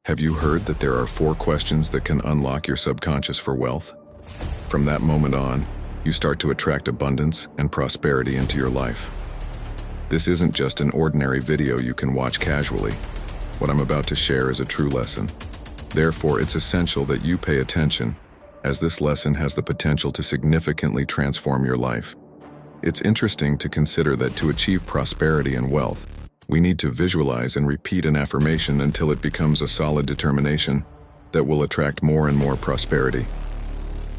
Have you heard that there are 4 questions that can unlock your subconscious for wealth? From that moment on, you start to attract abundance and prosperity into your life. This isn't just an ordinary video you can watch casually. What I'm about to share is a true lesson. Therefore, it's essential that you pay attention, as this lesson has the potential to significantly transform your life. It's interesting to consider that to achieve prosperity and wealth, we need to visualize and repeat an affirmation until it becomes a solid determination that will attract more and more prosperity.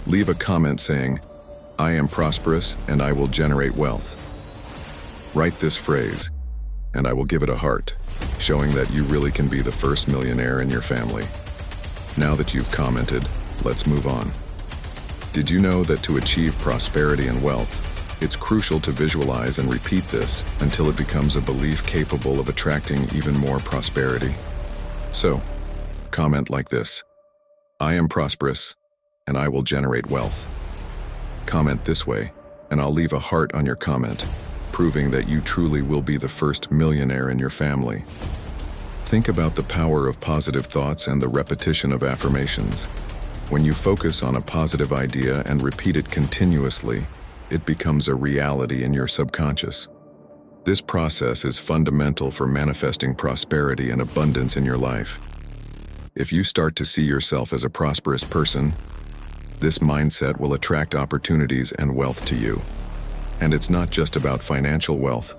Leave a comment saying, "I am prosperous and I will generate wealth." Write this phrase, and I will give it a heart, showing that you really can be the first millionaire in your family. Now that you've commented, let's move on. Did you know that to achieve prosperity and wealth, it's crucial to visualize and repeat this until it becomes a belief capable of attracting even more prosperity? So, comment like this: "I am prosperous, and I will generate wealth." Comment this way, and I'll leave a heart on your comment, proving that you truly will be the first millionaire in your family. Think about the power of positive thoughts and the repetition of affirmations. When you focus on a positive idea and repeat it continuously, it becomes a reality in your subconscious. This process is fundamental for manifesting prosperity and abundance in your life. If you start to see yourself as a prosperous person, this mindset will attract opportunities and wealth to you. And it's not just about financial wealth,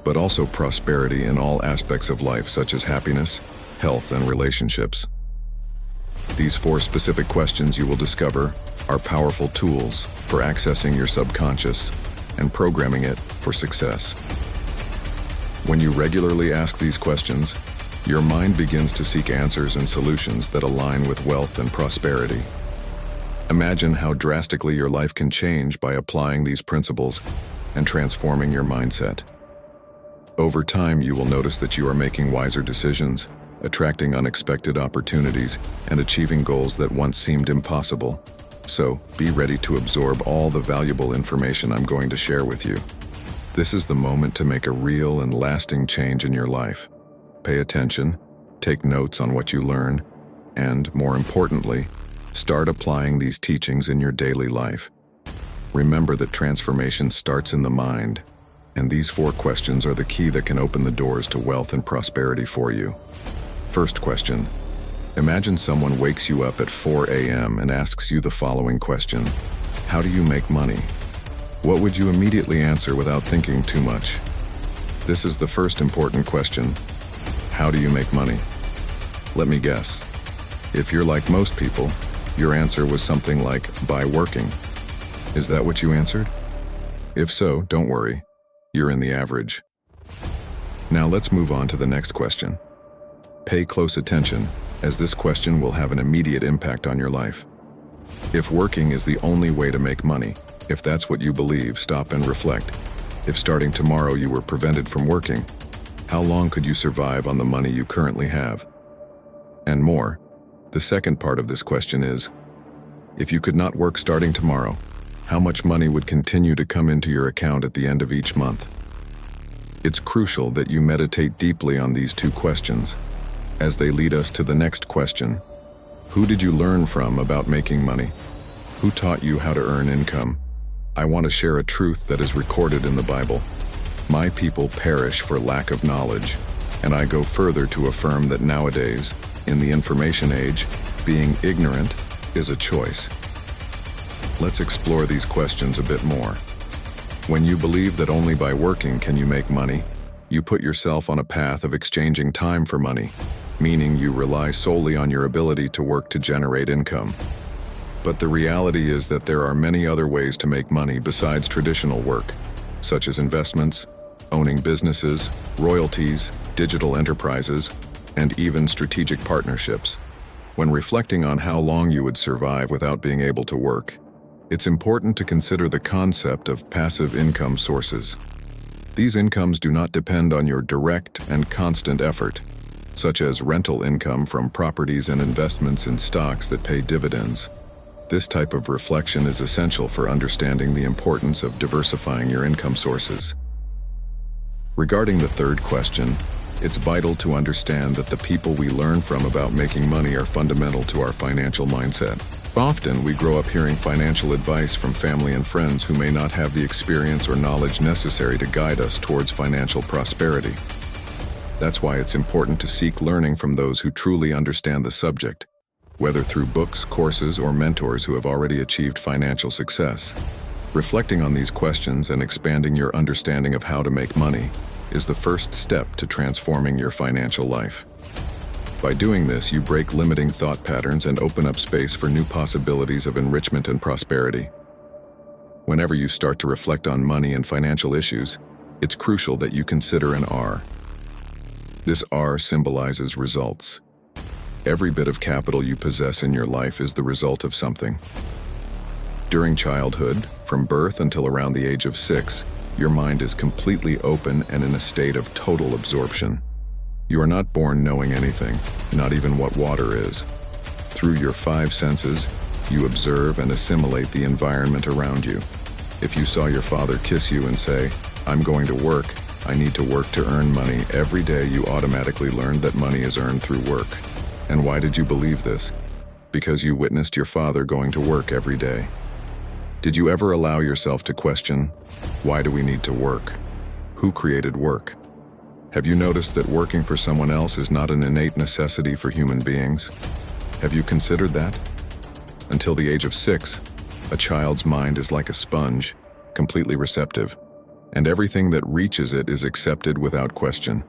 but also prosperity in all aspects of life, such as happiness, health, and relationships. These 4 specific questions you will discover are powerful tools for accessing your subconscious and programming it for success. When you regularly ask these questions, your mind begins to seek answers and solutions that align with wealth and prosperity. Imagine how drastically your life can change by applying these principles and transforming your mindset. Over time, you will notice that you are making wiser decisions, attracting unexpected opportunities, and achieving goals that once seemed impossible. So, be ready to absorb all the valuable information I'm going to share with you. This is the moment to make a real and lasting change in your life. Pay attention, take notes on what you learn, and, more importantly, start applying these teachings in your daily life. Remember that transformation starts in the mind, and these 4 questions are the key that can open the doors to wealth and prosperity for you. First question: imagine someone wakes you up at 4 a.m. and asks you the following question: "How do you make money?" What would you immediately answer without thinking too much? This is the first important question. How do you make money? Let me guess. If you're like most people, your answer was something like, "by working." Is that what you answered? If so, don't worry. You're in the average. Now let's move on to the next question. Pay close attention, as this question will have an immediate impact on your life. If working is the only way to make money, if that's what you believe, stop and reflect. If starting tomorrow you were prevented from working, how long could you survive on the money you currently have? And more, the second part of this question is, if you could not work starting tomorrow, how much money would continue to come into your account at the end of each month? It's crucial that you meditate deeply on these 2 questions, as they lead us to the next question. Who did you learn from about making money? Who taught you how to earn income? I want to share a truth that is recorded in the Bible. My people perish for lack of knowledge, and I go further to affirm that nowadays, in the information age, being ignorant is a choice. Let's explore these questions a bit more. When you believe that only by working can you make money, you put yourself on a path of exchanging time for money, meaning you rely solely on your ability to work to generate income. But the reality is that there are many other ways to make money besides traditional work, such as investments, owning businesses, royalties, digital enterprises, and even strategic partnerships. When reflecting on how long you would survive without being able to work, it's important to consider the concept of passive income sources. These incomes do not depend on your direct and constant effort, such as rental income from properties and investments in stocks that pay dividends. This type of reflection is essential for understanding the importance of diversifying your income sources. Regarding the third question, It's vital to understand that the people we learn from about making money are fundamental to our financial mindset. Often, we grow up hearing financial advice from family and friends who may not have the experience or knowledge necessary to guide us towards financial prosperity. That's why it's important to seek learning from those who truly understand the subject, whether through books, courses, or mentors who have already achieved financial success. Reflecting on these questions and expanding your understanding of how to make money is the first step to transforming your financial life. By doing this, you break limiting thought patterns and open up space for new possibilities of enrichment and prosperity. Whenever you start to reflect on money and financial issues, it's crucial that you consider an R. This R symbolizes results. Every bit of capital you possess in your life is the result of something. During childhood, from birth until around the age of 6, your mind is completely open and in a state of total absorption. You are not born knowing anything, not even what water is. Through your 5 senses, you observe and assimilate the environment around you. If you saw your father kiss you and say, "I'm going to work, I need to work to earn money," every day you automatically learned that money is earned through work. And why did you believe this? Because you witnessed your father going to work every day. Did you ever allow yourself to question, why do we need to work? Who created work? Have you noticed that working for someone else is not an innate necessity for human beings? Have you considered that? Until the age of 6, a child's mind is like a sponge, completely receptive, and everything that reaches it is accepted without question.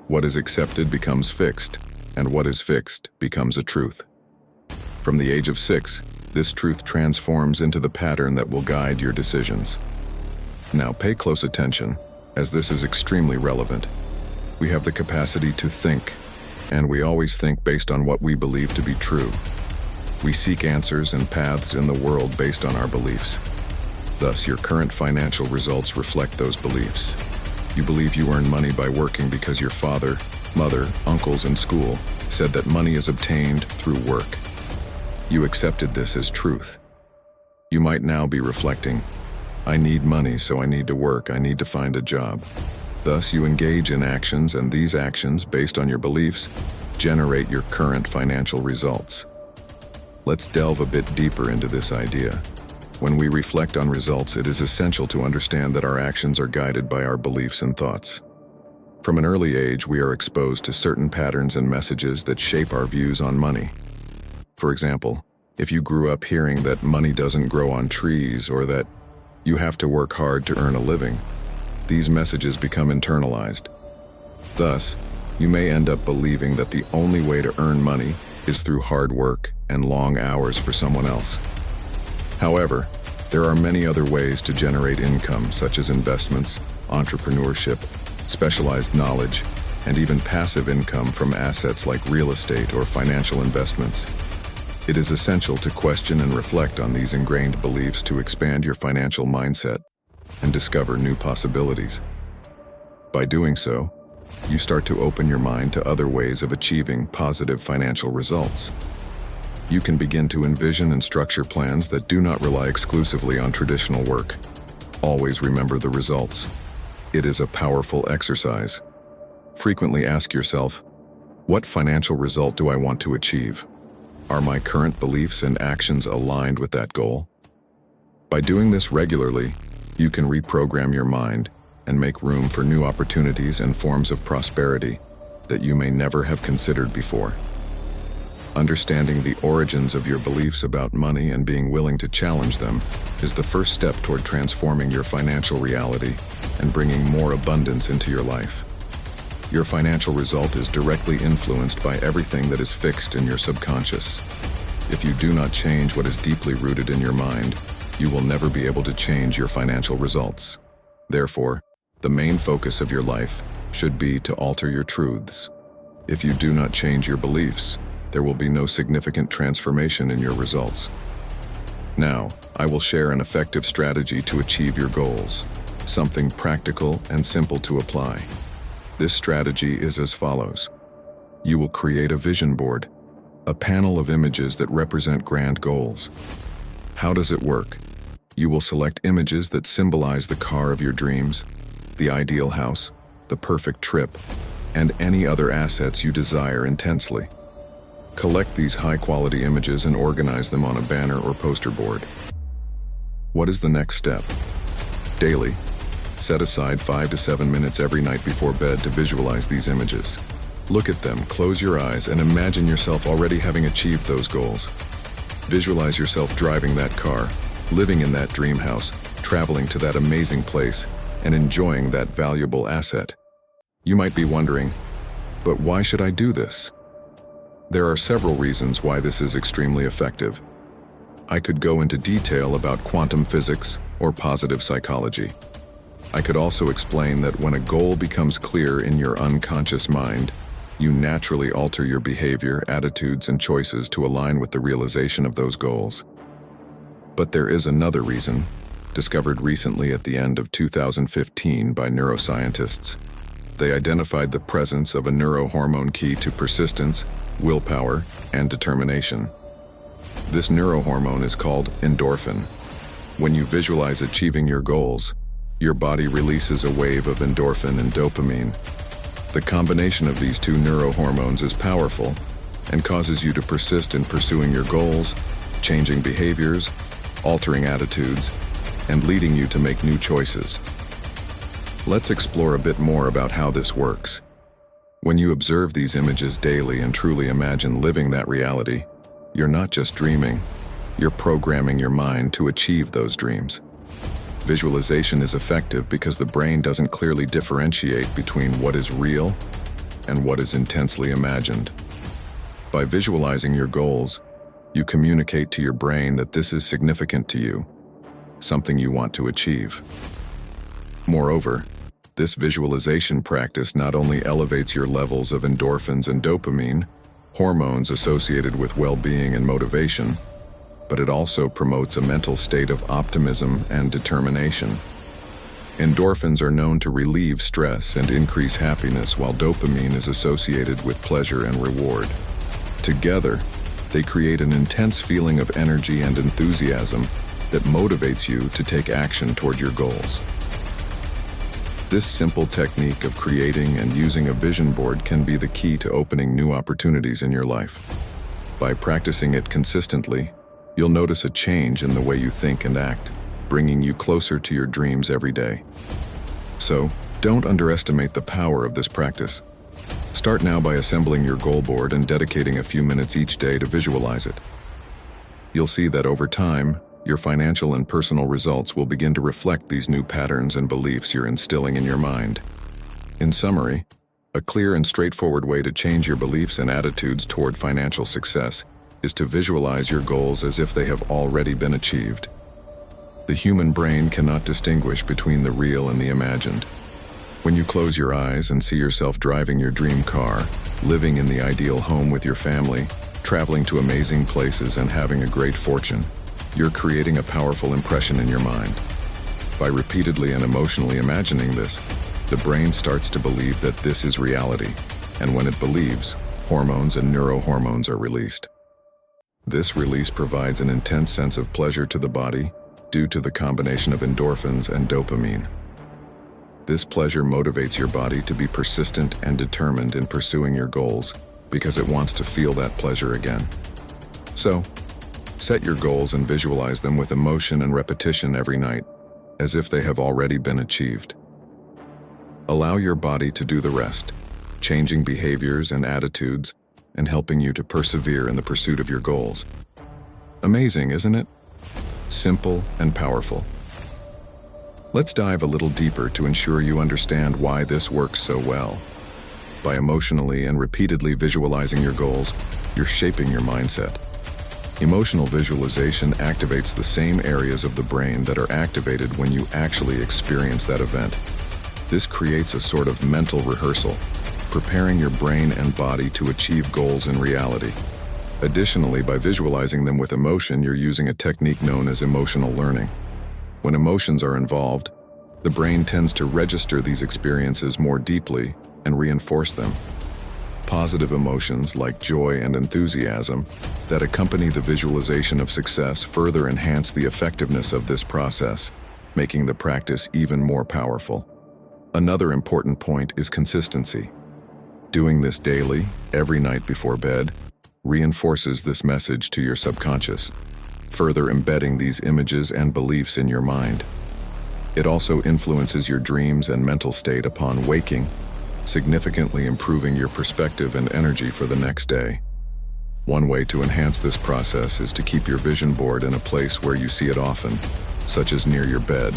What is accepted becomes fixed, and what is fixed becomes a truth. From the age of 6, this truth transforms into the pattern that will guide your decisions. Now pay close attention, as this is extremely relevant. We have the capacity to think, and we always think based on what we believe to be true. We seek answers and paths in the world based on our beliefs. Thus, your current financial results reflect those beliefs. You believe you earn money by working because your father, mother, uncles, and school said that money is obtained through work. You accepted this as truth. You might now be reflecting, "I need money, so I need to work, I need to find a job." Thus, you engage in actions, and these actions, based on your beliefs, generate your current financial results. Let's delve a bit deeper into this idea. When we reflect on results, it is essential to understand that our actions are guided by our beliefs and thoughts. From an early age, we are exposed to certain patterns and messages that shape our views on money. For example, if you grew up hearing that money doesn't grow on trees or that you have to work hard to earn a living, these messages become internalized. Thus, you may end up believing that the only way to earn money is through hard work and long hours for someone else. However, there are many other ways to generate income, such as investments, entrepreneurship, specialized knowledge, and even passive income from assets like real estate or financial investments. It is essential to question and reflect on these ingrained beliefs to expand your financial mindset and discover new possibilities. By doing so, you start to open your mind to other ways of achieving positive financial results. You can begin to envision and structure plans that do not rely exclusively on traditional work. Always remember the results. It is a powerful exercise. Frequently ask yourself, what financial result do I want to achieve? Are my current beliefs and actions aligned with that goal? By doing this regularly, you can reprogram your mind and make room for new opportunities and forms of prosperity that you may never have considered before. Understanding the origins of your beliefs about money and being willing to challenge them is the first step toward transforming your financial reality and bringing more abundance into your life. Your financial result is directly influenced by everything that is fixed in your subconscious. If you do not change what is deeply rooted in your mind, you will never be able to change your financial results. Therefore, the main focus of your life should be to alter your truths. If you do not change your beliefs, there will be no significant transformation in your results. Now, I will share an effective strategy to achieve your goals, something practical and simple to apply. This strategy is as follows. You will create a vision board, a panel of images that represent grand goals. How does it work? You will select images that symbolize the car of your dreams, the ideal house, the perfect trip, and any other assets you desire intensely. Collect these high-quality images and organize them on a banner or poster board. What is the next step? Daily, set aside 5 to 7 minutes every night before bed to visualize these images. Look at them, close your eyes, and imagine yourself already having achieved those goals. Visualize yourself driving that car, living in that dream house, traveling to that amazing place, and enjoying that valuable asset. You might be wondering, but why should I do this? There are several reasons why this is extremely effective. I could go into detail about quantum physics or positive psychology. I could also explain that when a goal becomes clear in your unconscious mind, you naturally alter your behavior, attitudes, and choices to align with the realization of those goals. But there is another reason, discovered recently at the end of 2015 by neuroscientists. They identified the presence of a neurohormone key to persistence, willpower, and determination. This neurohormone is called endorphin. When you visualize achieving your goals, your body releases a wave of endorphin and dopamine. The combination of these two neurohormones is powerful and causes you to persist in pursuing your goals, changing behaviors, altering attitudes, and leading you to make new choices. Let's explore a bit more about how this works. When you observe these images daily and truly imagine living that reality, you're not just dreaming, you're programming your mind to achieve those dreams. Visualization is effective because the brain doesn't clearly differentiate between what is real and what is intensely imagined. By visualizing your goals, you communicate to your brain that this is significant to you, something you want to achieve. Moreover, this visualization practice not only elevates your levels of endorphins and dopamine, hormones associated with well-being and motivation, but it also promotes a mental state of optimism and determination. Endorphins are known to relieve stress and increase happiness, while dopamine is associated with pleasure and reward. Together, they create an intense feeling of energy and enthusiasm that motivates you to take action toward your goals. This simple technique of creating and using a vision board can be the key to opening new opportunities in your life. By practicing it consistently, you'll notice a change in the way you think and act, bringing you closer to your dreams every day. So, don't underestimate the power of this practice. Start now by assembling your goal board and dedicating a few minutes each day to visualize it. You'll see that over time, your financial and personal results will begin to reflect these new patterns and beliefs you're instilling in your mind. In summary, a clear and straightforward way to change your beliefs and attitudes toward financial success is to visualize your goals as if they have already been achieved. The human brain cannot distinguish between the real and the imagined. When you close your eyes and see yourself driving your dream car, living in the ideal home with your family, traveling to amazing places, and having a great fortune, you're creating a powerful impression in your mind. By repeatedly and emotionally imagining this, the brain starts to believe that this is reality, and when it believes, hormones and neurohormones are released. This release provides an intense sense of pleasure to the body due to the combination of endorphins and dopamine. This pleasure motivates your body to be persistent and determined in pursuing your goals because it wants to feel that pleasure again. So, set your goals and visualize them with emotion and repetition every night, as if they have already been achieved. Allow your body to do the rest, changing behaviors and attitudes and helping you to persevere in the pursuit of your goals. Amazing, isn't it? Simple and powerful. Let's dive a little deeper to ensure you understand why this works so well. By emotionally and repeatedly visualizing your goals, you're shaping your mindset. Emotional visualization activates the same areas of the brain that are activated when you actually experience that event. This creates a sort of mental rehearsal, preparing your brain and body to achieve goals in reality. Additionally, by visualizing them with emotion, you're using a technique known as emotional learning. When emotions are involved, the brain tends to register these experiences more deeply and reinforce them. Positive emotions like joy and enthusiasm that accompany the visualization of success further enhance the effectiveness of this process, making the practice even more powerful. Another important point is consistency. Doing this daily, every night before bed, reinforces this message to your subconscious, further embedding these images and beliefs in your mind. It also influences your dreams and mental state upon waking, significantly improving your perspective and energy for the next day. One way to enhance this process is to keep your vision board in a place where you see it often, such as near your bed,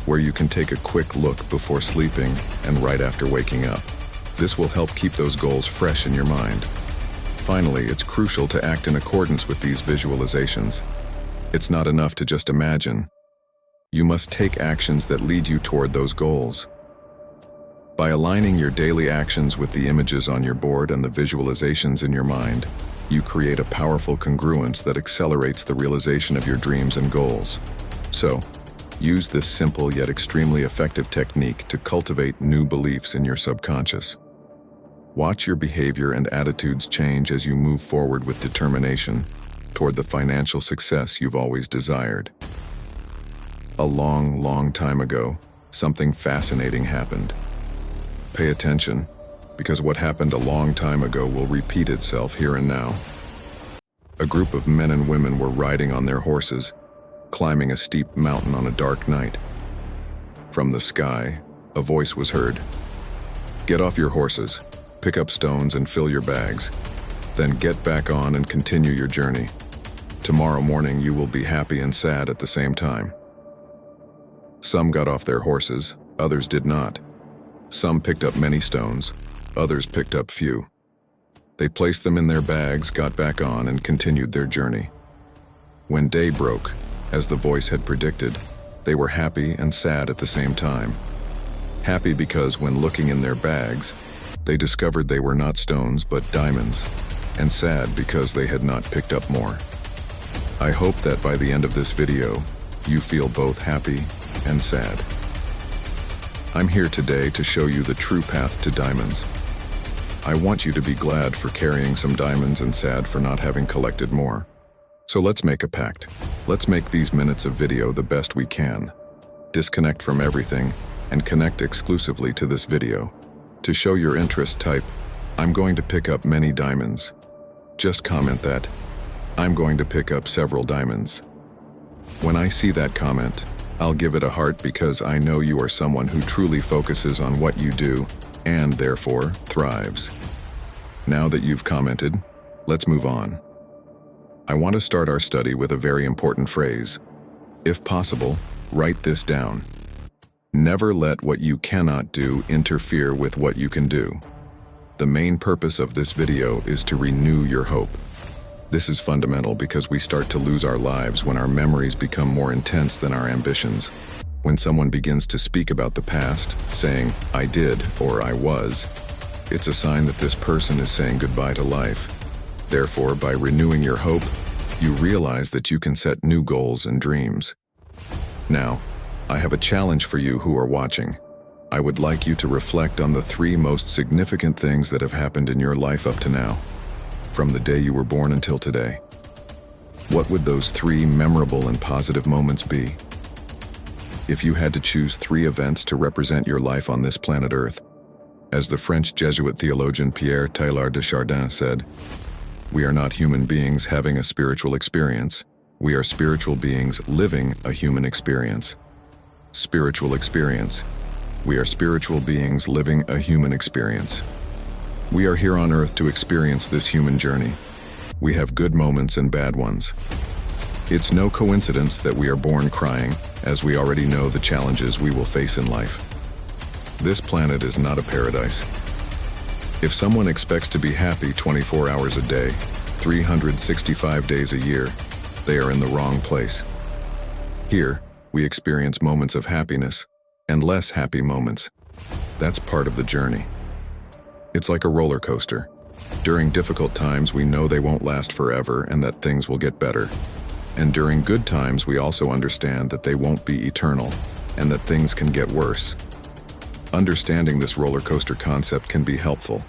where you can take a quick look before sleeping and right after waking up. This will help keep those goals fresh in your mind. Finally, it's crucial to act in accordance with these visualizations. It's not enough to just imagine. You must take actions that lead you toward those goals. By aligning your daily actions with the images on your board and the visualizations in your mind, you create a powerful congruence that accelerates the realization of your dreams and goals. So, use this simple yet extremely effective technique to cultivate new beliefs in your subconscious. Watch your behavior and attitudes change as you move forward with determination toward the financial success you've always desired. A long time ago, something fascinating happened. Pay attention, because what happened a long time ago will repeat itself here and now. A group of men and women were riding on their horses, climbing a steep mountain on a dark night. From the sky, a voice was heard. "Get off your horses, pick up stones and fill your bags. Then get back on and continue your journey. Tomorrow morning you will be happy and sad at the same time." Some got off their horses, others did not. Some picked up many stones, others picked up few. They placed them in their bags, got back on, and continued their journey. When day broke, as the voice had predicted, they were happy and sad at the same time. Happy because when looking in their bags, they discovered they were not stones but diamonds, and sad because they had not picked up more. I hope that by the end of this video, you feel both happy and sad. I'm here today to show you the true path to diamonds. I want you to be glad for carrying some diamonds and sad for not having collected more. So let's make a pact. Let's make these minutes of video the best we can. Disconnect from everything and connect exclusively to this video. To show your interest, type, "I'm going to pick up many diamonds." Just comment that, "I'm going to pick up several diamonds." When I see that comment, I'll give it a heart because I know you are someone who truly focuses on what you do and therefore thrives. Now that you've commented, let's move on. I want to start our study with a very important phrase. If possible, write this down. Never let what you cannot do interfere with what you can do. The main purpose of this video is to renew your hope. This is fundamental because we start to lose our lives when our memories become more intense than our ambitions. When someone begins to speak about the past, saying, "I did" or "I was," it's a sign that this person is saying goodbye to life. Therefore, by renewing your hope, you realize that you can set new goals and dreams. Now, I have a challenge for you who are watching. I would like you to reflect on the 3 most significant things that have happened in your life up to now, from the day you were born until today. What would those 3 memorable and positive moments be? If you had to choose 3 events to represent your life on this planet Earth, as the French Jesuit theologian Pierre Teilhard de Chardin said, "We are not human beings having a spiritual experience. We are spiritual beings living a human experience." Spiritual experience. We are spiritual beings living a human experience. We are here on Earth to experience this human journey. We have good moments and bad ones. It's no coincidence that we are born crying, as we already know the challenges we will face in life. This planet is not a paradise. If someone expects to be happy 24 hours a day, 365 days a year, they are in the wrong place. Here, we experience moments of happiness and less happy moments. That's part of the journey. It's like a roller coaster. During difficult times, we know they won't last forever and that things will get better. And during good times, we also understand that they won't be eternal and that things can get worse. Understanding this roller coaster concept can be helpful.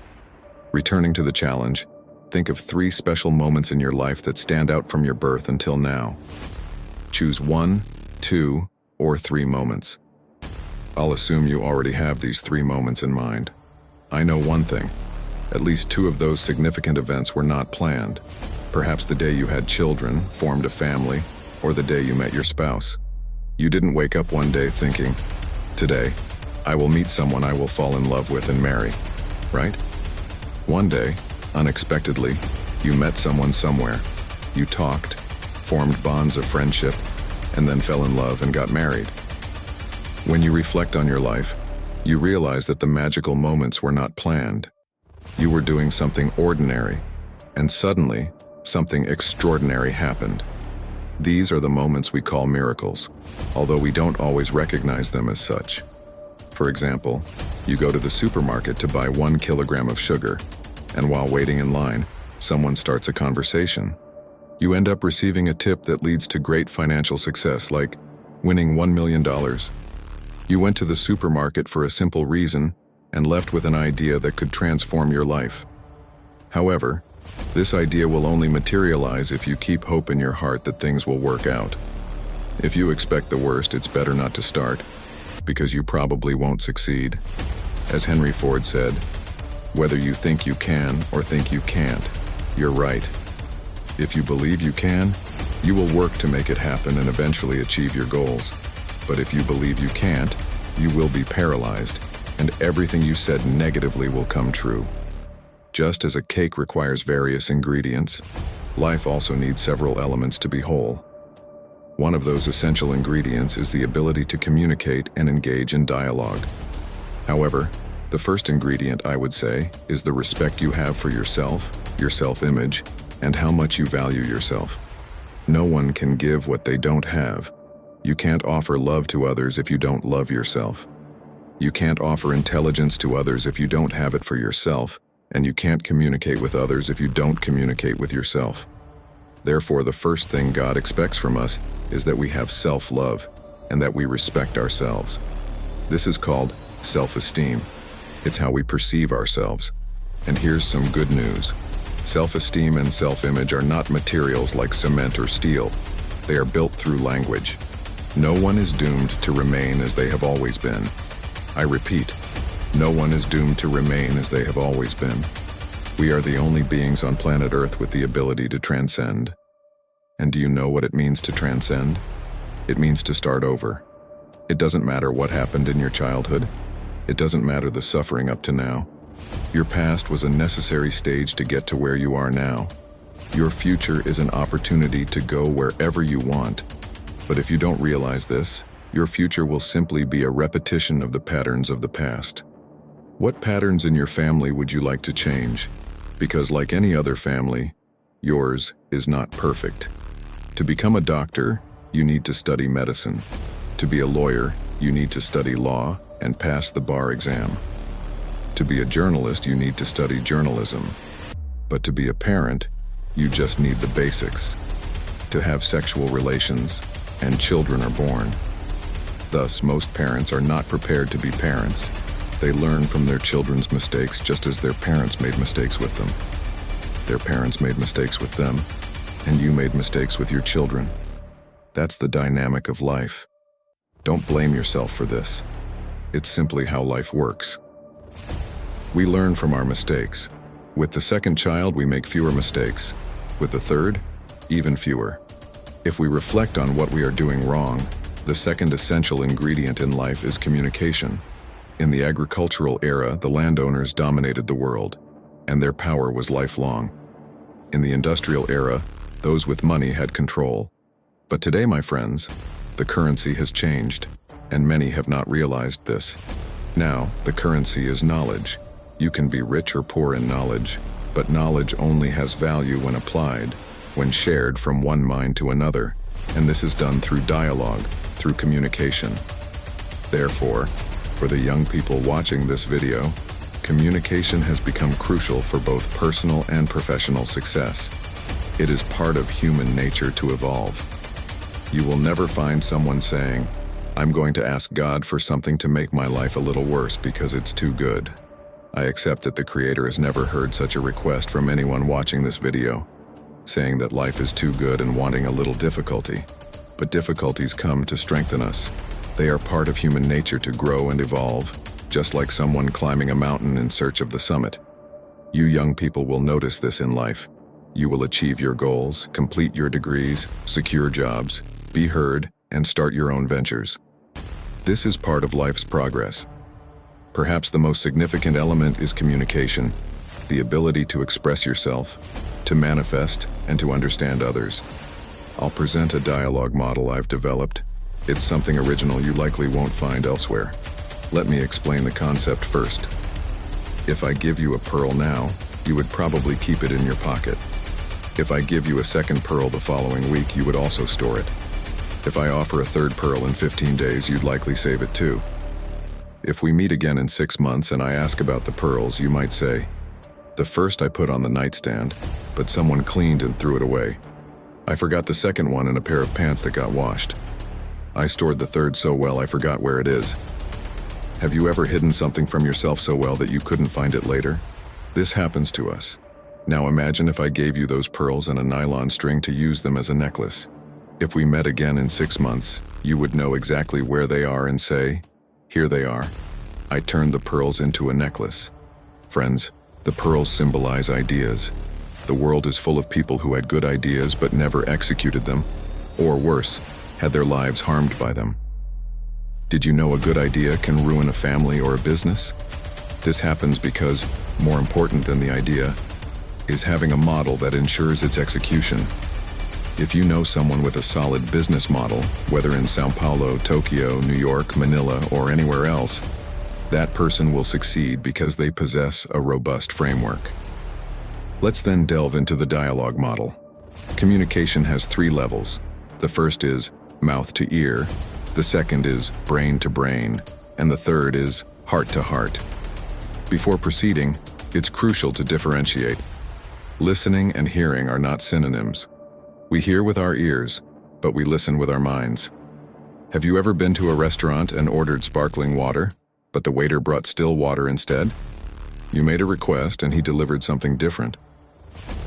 Returning to the challenge, think of 3 special moments in your life that stand out from your birth until now. Choose 1, 2, or 3 moments. I'll assume you already have these 3 moments in mind. I know one thing. At least two of those significant events were not planned. Perhaps the day you had children, formed a family, or the day you met your spouse. You didn't wake up one day thinking, "Today, I will meet someone I will fall in love with and marry," right? One day, unexpectedly, you met someone somewhere. You talked, formed bonds of friendship, and then fell in love and got married. When you reflect on your life, you realize that the magical moments were not planned. You were doing something ordinary, and suddenly, something extraordinary happened. These are the moments we call miracles, although we don't always recognize them as such. For example, you go to the supermarket to buy 1 kilogram of sugar, and while waiting in line, someone starts a conversation. You end up receiving a tip that leads to great financial success, like winning $1 million. You went to the supermarket for a simple reason and left with an idea that could transform your life. However, this idea will only materialize if you keep hope in your heart that things will work out. If you expect the worst, it's better not to start, because you probably won't succeed. As Henry Ford said, "Whether you think you can or think you can't, you're right." If you believe you can, you will work to make it happen and eventually achieve your goals. But if you believe you can't, you will be paralyzed, and everything you said negatively will come true. Just as a cake requires various ingredients, life also needs several elements to be whole. One of those essential ingredients is the ability to communicate and engage in dialogue. However, the first ingredient, I would say, is the respect you have for yourself, your self-image, and how much you value yourself. No one can give what they don't have. You can't offer love to others if you don't love yourself. You can't offer intelligence to others if you don't have it for yourself, and you can't communicate with others if you don't communicate with yourself. Therefore, the first thing God expects from us is that we have self-love and that we respect ourselves. This is called self-esteem. It's how we perceive ourselves. And here's some good news. Self-esteem and self-image are not materials like cement or steel. They are built through language. No one is doomed to remain as they have always been. I repeat, no one is doomed to remain as they have always been. We are the only beings on planet Earth with the ability to transcend. And do you know what it means to transcend? It means to start over. It doesn't matter what happened in your childhood. It doesn't matter the suffering up to now. Your past was a necessary stage to get to where you are now. Your future is an opportunity to go wherever you want. But if you don't realize this, your future will simply be a repetition of the patterns of the past. What patterns in your family would you like to change? Because like any other family, yours is not perfect. To become a doctor, you need to study medicine. To be a lawyer, you need to study law and pass the bar exam. To be a journalist, you need to study journalism. But to be a parent, you just need the basics. To have sexual relations, and children are born. Thus, most parents are not prepared to be parents. They learn from their children's mistakes just as their parents made mistakes with them. Their parents made mistakes with them, and you made mistakes with your children. That's the dynamic of life. Don't blame yourself for this. It's simply how life works. We learn from our mistakes. With the second child, we make fewer mistakes. With the third, even fewer. If we reflect on what we are doing wrong, the second essential ingredient in life is communication. In the agricultural era, the landowners dominated the world, and their power was lifelong. In the industrial era, those with money had control. But today, my friends, the currency has changed, and many have not realized this. Now, the currency is knowledge. You can be rich or poor in knowledge, but knowledge only has value when applied, when shared from one mind to another, and this is done through dialogue, through communication. Therefore, for the young people watching this video, communication has become crucial for both personal and professional success. It is part of human nature to evolve. You will never find someone saying, "I'm going to ask God for something to make my life a little worse because it's too good." I accept that the Creator has never heard such a request from anyone watching this video, saying that life is too good and wanting a little difficulty. But difficulties come to strengthen us. They are part of human nature to grow and evolve, just like someone climbing a mountain in search of the summit. You young people will notice this in life. You will achieve your goals, complete your degrees, secure jobs, be heard, and start your own ventures. This is part of life's progress. Perhaps the most significant element is communication, the ability to express yourself, to manifest, and to understand others. I'll present a dialogue model I've developed. It's something original you likely won't find elsewhere. Let me explain the concept first. If I give you a pearl now, you would probably keep it in your pocket. If I give you a second pearl the following week, you would also store it. If I offer a third pearl in 15 days, you'd likely save it too. If we meet again in 6 months and I ask about the pearls, you might say, "The first I put on the nightstand, but someone cleaned and threw it away. I forgot the second one in a pair of pants that got washed. I stored the third so well I forgot where it is." Have you ever hidden something from yourself so well that you couldn't find it later? This happens to us. Now imagine if I gave you those pearls and a nylon string to use them as a necklace. If we met again in 6 months, you would know exactly where they are and say, "Here they are. I turned the pearls into a necklace." Friends, the pearls symbolize ideas. The world is full of people who had good ideas but never executed them, or worse, had their lives harmed by them. Did you know a good idea can ruin a family or a business? This happens because, more important than the idea, is having a model that ensures its execution. If you know someone with a solid business model, whether in Sao Paulo, Tokyo, New York, Manila, or anywhere else, that person will succeed because they possess a robust framework. Let's then delve into the dialogue model. Communication has 3 levels. The first is mouth to ear, the second is brain to brain, and the third is heart to heart. Before proceeding, it's crucial to differentiate. Listening and hearing are not synonyms. We hear with our ears, but we listen with our minds. Have you ever been to a restaurant and ordered sparkling water, but the waiter brought still water instead? You made a request and he delivered something different.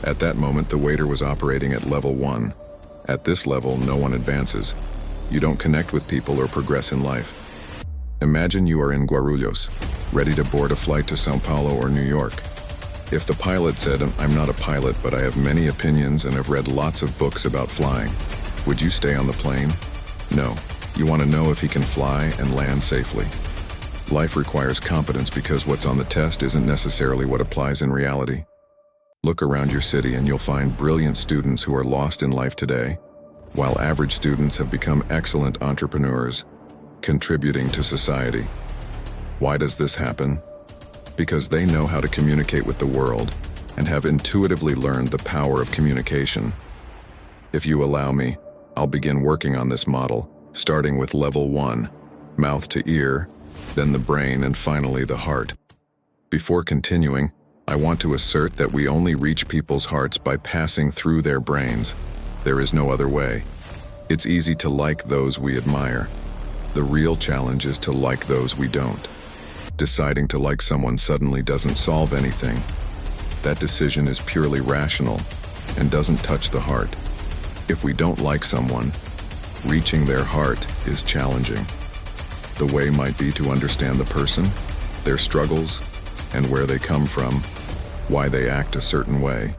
At that moment, the waiter was operating at level 1. At this level, no one advances. You don't connect with people or progress in life. Imagine you are in Guarulhos, ready to board a flight to Sao Paulo or New York. If the pilot said, "I'm not a pilot, but I have many opinions and have read lots of books about flying," would you stay on the plane? No. You want to know if he can fly and land safely. Life requires competence because what's on the test isn't necessarily what applies in reality. Look around your city and you'll find brilliant students who are lost in life today, while average students have become excellent entrepreneurs, contributing to society. Why does this happen? Because they know how to communicate with the world and have intuitively learned the power of communication. If you allow me, I'll begin working on this model, starting with level 1, mouth to ear, then the brain, and finally the heart. Before continuing, I want to assert that we only reach people's hearts by passing through their brains. There is no other way. It's easy to like those we admire. The real challenge is to like those we don't. Deciding to like someone suddenly doesn't solve anything. That decision is purely rational and doesn't touch the heart. If we don't like someone, reaching their heart is challenging. The way might be to understand the person, their struggles, and where they come from, why they act a certain way.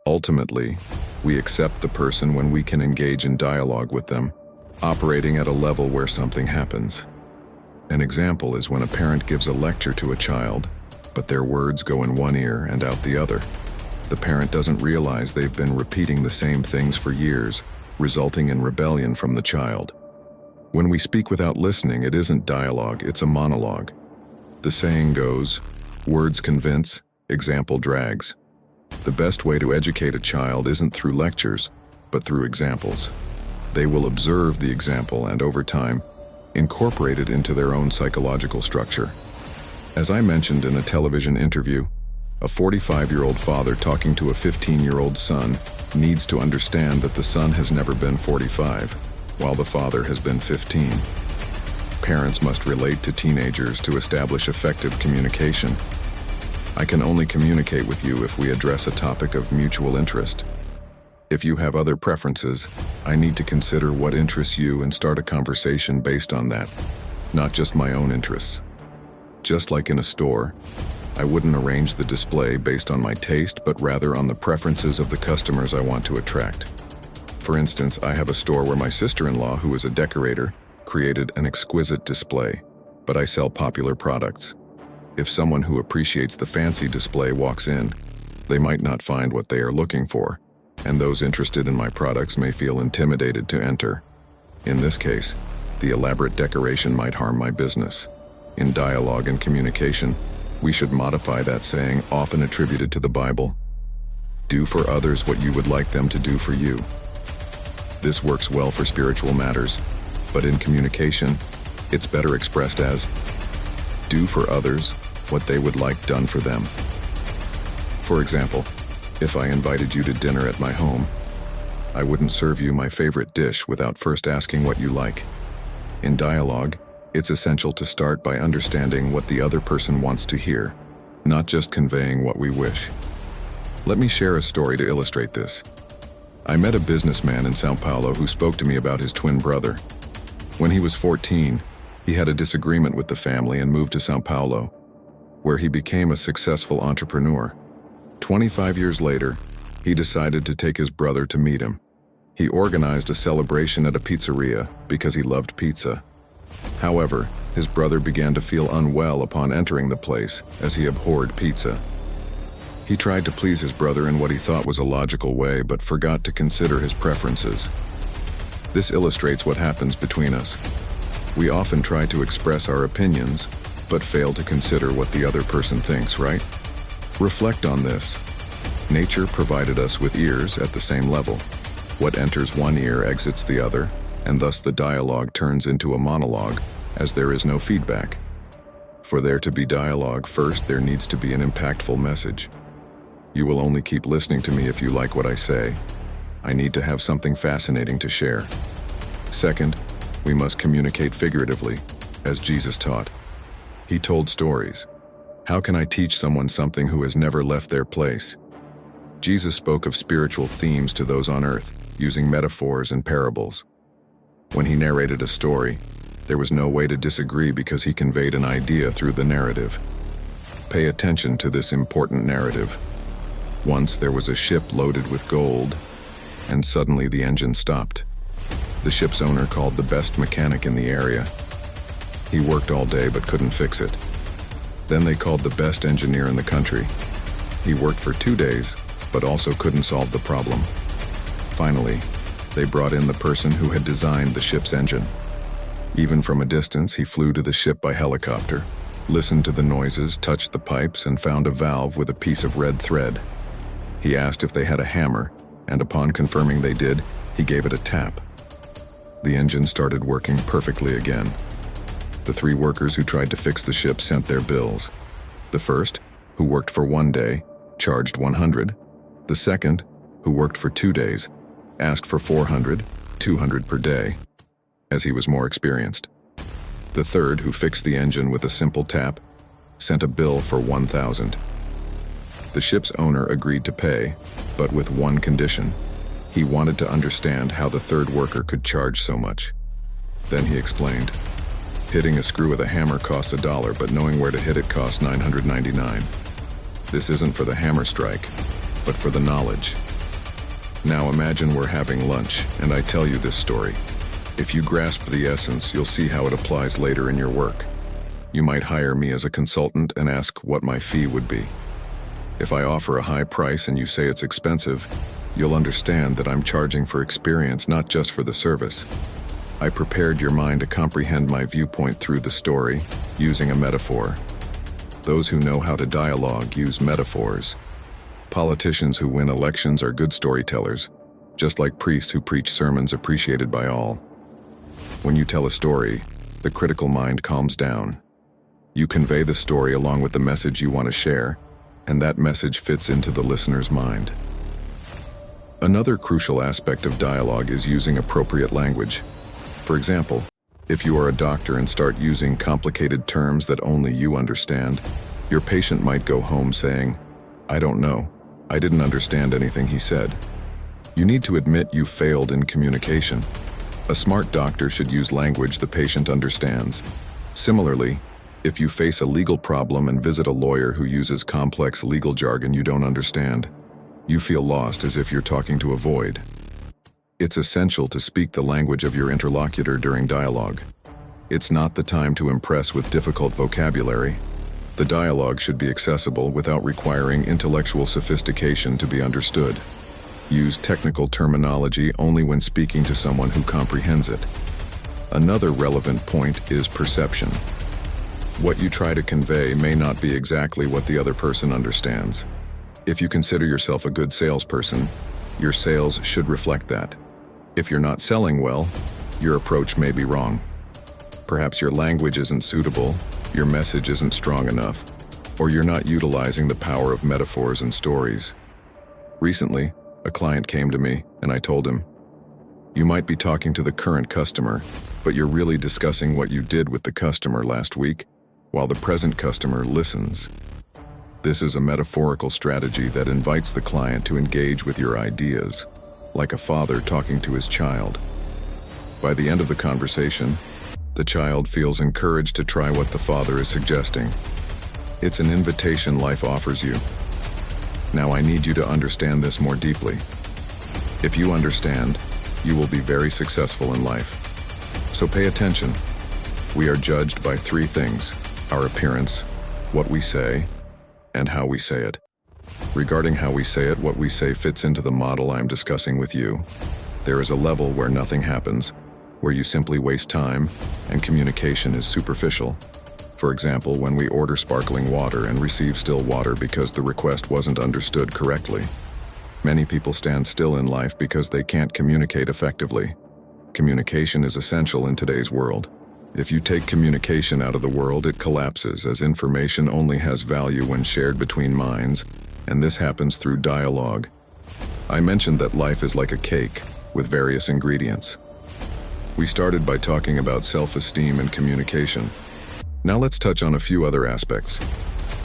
Ultimately, we accept the person when we can engage in dialogue with them, operating at a level where something happens. An example is when a parent gives a lecture to a child, but their words go in one ear and out the other. The parent doesn't realize they've been repeating the same things for years, resulting in rebellion from the child. When we speak without listening, it isn't dialogue, it's a monologue. The saying goes, words convince, example drags. The best way to educate a child isn't through lectures, but through examples. They will observe the example and, over time, incorporate it into their own psychological structure. As I mentioned in a television interview, a 45-year-old father talking to a 15-year-old son needs to understand that the son has never been 45, while the father has been 15. Parents must relate to teenagers to establish effective communication. I can only communicate with you if we address a topic of mutual interest. If you have other preferences, I need to consider what interests you and start a conversation based on that, not just my own interests. Just like in a store, I wouldn't arrange the display based on my taste, but rather on the preferences of the customers I want to attract. For instance, I have a store where my sister-in-law, who is a decorator, created an exquisite display, but I sell popular products. If someone who appreciates the fancy display walks in, they might not find what they are looking for, and those interested in my products may feel intimidated to enter. In this case, the elaborate decoration might harm my business. In dialogue and communication, we should modify that saying, often attributed to the Bible: do for others what you would like them to do for you. This works well for spiritual matters, but in communication, it's better expressed as, do for others what they would like done for them. For example, if I invited you to dinner at my home, I wouldn't serve you my favorite dish without first asking what you like. In dialogue, it's essential to start by understanding what the other person wants to hear, not just conveying what we wish. Let me share a story to illustrate this. I met a businessman in São Paulo who spoke to me about his twin brother. When he was 14, he had a disagreement with the family and moved to São Paulo, where he became a successful entrepreneur. 25 years later, he decided to take his brother to meet him. He organized a celebration at a pizzeria because he loved pizza. However, his brother began to feel unwell upon entering the place, as he abhorred pizza. He tried to please his brother in what he thought was a logical way, but forgot to consider his preferences. This illustrates what happens between us. We often try to express our opinions, but fail to consider what the other person thinks, right? Reflect on this. Nature provided us with ears at the same level. What enters one ear exits the other, and thus the dialogue turns into a monologue, as there is no feedback. For there to be dialogue, first there needs to be an impactful message. You will only keep listening to me if you like what I say. I need to have something fascinating to share. Second, we must communicate figuratively, as Jesus taught. He told stories. How can I teach someone something who has never left their place? Jesus spoke of spiritual themes to those on earth, using metaphors and parables. When he narrated a story, there was no way to disagree because he conveyed an idea through the narrative. Pay attention to this important narrative. Once there was a ship loaded with gold, and suddenly the engine stopped. The ship's owner called the best mechanic in the area. He worked all day but couldn't fix it. Then they called the best engineer in the country. He worked for 2 days, but also couldn't solve the problem. Finally, they brought in the person who had designed the ship's engine. Even from a distance, he flew to the ship by helicopter, listened to the noises, touched the pipes, and found a valve with a piece of red thread. He asked if they had a hammer, and upon confirming they did, he gave it a tap. The engine started working perfectly again. The 3 workers who tried to fix the ship sent their bills. The first, who worked for 1 day, charged 100. The second, who worked for 2 days, asked for 400, 200 per day, as he was more experienced. The third, who fixed the engine with a simple tap, sent a bill for 1,000. The ship's owner agreed to pay, but with one condition. He wanted to understand how the third worker could charge so much. Then he explained, hitting a screw with a hammer costs $1, but knowing where to hit it costs $999. This isn't for the hammer strike, but for the knowledge. Now imagine we're having lunch, and I tell you this story. If you grasp the essence, you'll see how it applies later in your work. You might hire me as a consultant and ask what my fee would be. If I offer a high price and you say it's expensive, you'll understand that I'm charging for experience, not just for the service. I prepared your mind to comprehend my viewpoint through the story, using a metaphor. Those who know how to dialogue use metaphors. Politicians who win elections are good storytellers, just like priests who preach sermons appreciated by all. When you tell a story, the critical mind calms down. You convey the story along with the message you want to share, and that message fits into the listener's mind. Another crucial aspect of dialogue is using appropriate language. For example, if you are a doctor and start using complicated terms that only you understand, your patient might go home saying, "I don't know. I didn't understand anything he said." You need to admit you failed in communication. A smart doctor should use language the patient understands. Similarly, If you face a legal problem and visit a lawyer who uses complex legal jargon you don't understand, you feel lost as if you're talking to a void. It's essential to speak the language of your interlocutor during dialogue. It's not the time to impress with difficult vocabulary. The dialogue should be accessible without requiring intellectual sophistication to be understood. Use technical terminology only when speaking to someone who comprehends it. Another relevant point is perception. What you try to convey may not be exactly what the other person understands. If you consider yourself a good salesperson, your sales should reflect that. If you're not selling well, your approach may be wrong. Perhaps your language isn't suitable, your message isn't strong enough, or you're not utilizing the power of metaphors and stories. Recently, a client came to me and I told him, "You might be talking to the current customer, but you're really discussing what you did with the customer last week, while the present customer listens." This is a metaphorical strategy that invites the client to engage with your ideas, like a father talking to his child. By the end of the conversation, the child feels encouraged to try what the father is suggesting. It's an invitation life offers you. Now I need you to understand this more deeply. If you understand, you will be very successful in life. So pay attention. We are judged by three things: our appearance, what we say, and how we say it. Regarding how we say it, what we say fits into the model I'm discussing with you. There is a level where nothing happens, where you simply waste time, and communication is superficial. For example, when we order sparkling water and receive still water because the request wasn't understood correctly. Many people stand still in life because they can't communicate effectively. Communication is essential in today's world. If you take communication out of the world, it collapses, as information only has value when shared between minds, and this happens through dialogue. I mentioned that life is like a cake, with various ingredients. We started by talking about self-esteem and communication. Now let's touch on a few other aspects.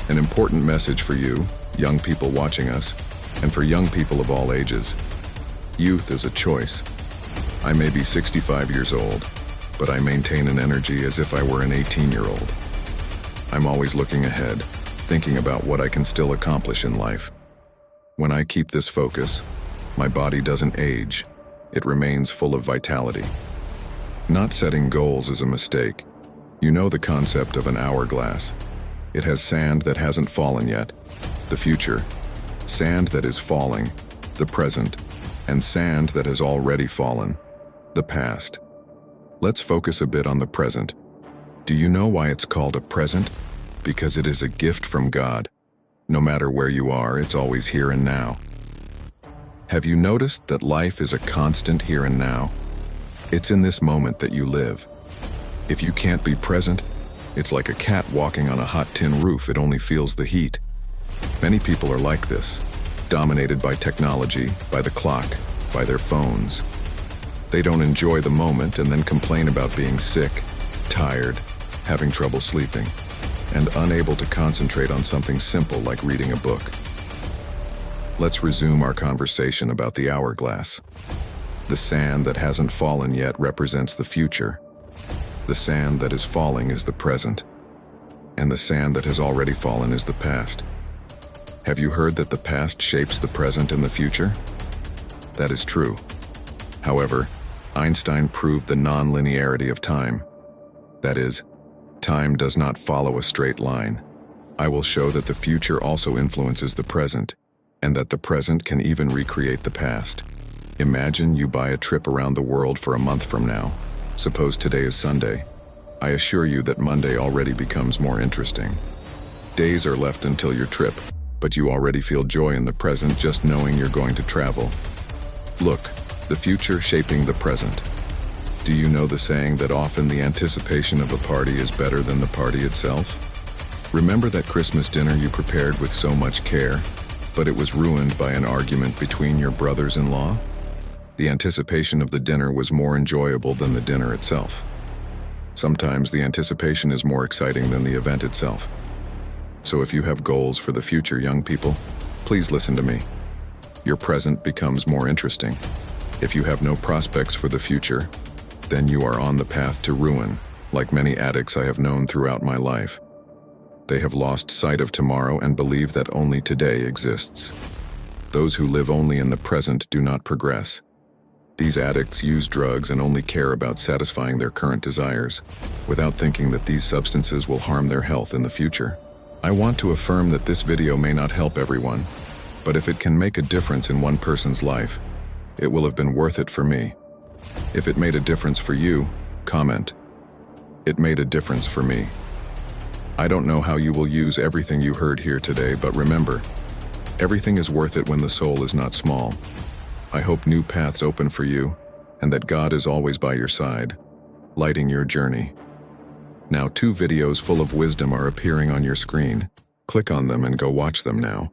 An important message for you, young people watching us, and for young people of all ages. Youth is a choice. I may be 65 years old, but I maintain an energy as if I were an 18-year-old. I'm always looking ahead, thinking about what I can still accomplish in life. When I keep this focus, my body doesn't age. It remains full of vitality. Not setting goals is a mistake. You know the concept of an hourglass. It has sand that hasn't fallen yet, the future, sand that is falling, the present, and sand that has already fallen, the past. Let's focus a bit on the present. Do you know why it's called a present? Because it is a gift from God. No matter where you are, it's always here and now. Have you noticed that life is a constant here and now? It's in this moment that you live. If you can't be present, it's like a cat walking on a hot tin roof. It only feels the heat. Many people are like this, dominated by technology, by the clock, by their phones. They don't enjoy the moment and then complain about being sick, tired, having trouble sleeping, and unable to concentrate on something simple like reading a book. Let's resume our conversation about the hourglass. The sand that hasn't fallen yet represents the future. The sand that is falling is the present, and the sand that has already fallen is the past. Have you heard that the past shapes the present and the future? That is true. However, Einstein proved the non-linearity of time. That is, time does not follow a straight line. I will show that the future also influences the present, and that the present can even recreate the past. Imagine you buy a trip around the world for a month from now. Suppose today is Sunday. I assure you that Monday already becomes more interesting. Days are left until your trip, but you already feel joy in the present just knowing you're going to travel. Look, the future shaping the present. Do you know the saying that often the anticipation of a party is better than the party itself? Remember that Christmas dinner you prepared with so much care, but it was ruined by an argument between your brothers-in-law? The anticipation of the dinner was more enjoyable than the dinner itself. Sometimes the anticipation is more exciting than the event itself. So if you have goals for the future, young people, please listen to me. Your present becomes more interesting. If you have no prospects for the future, then you are on the path to ruin, like many addicts I have known throughout my life. They have lost sight of tomorrow and believe that only today exists. Those who live only in the present do not progress. These addicts use drugs and only care about satisfying their current desires, without thinking that these substances will harm their health in the future. I want to affirm that this video may not help everyone, but if it can make a difference in one person's life, it will have been worth it for me. If it made a difference for you, comment. It made a difference for me. I don't know how you will use everything you heard here today, but remember, everything is worth it when the soul is not small. I hope new paths open for you, and that God is always by your side, lighting your journey. Now 2 videos full of wisdom are appearing on your screen. Click on them and go watch them now.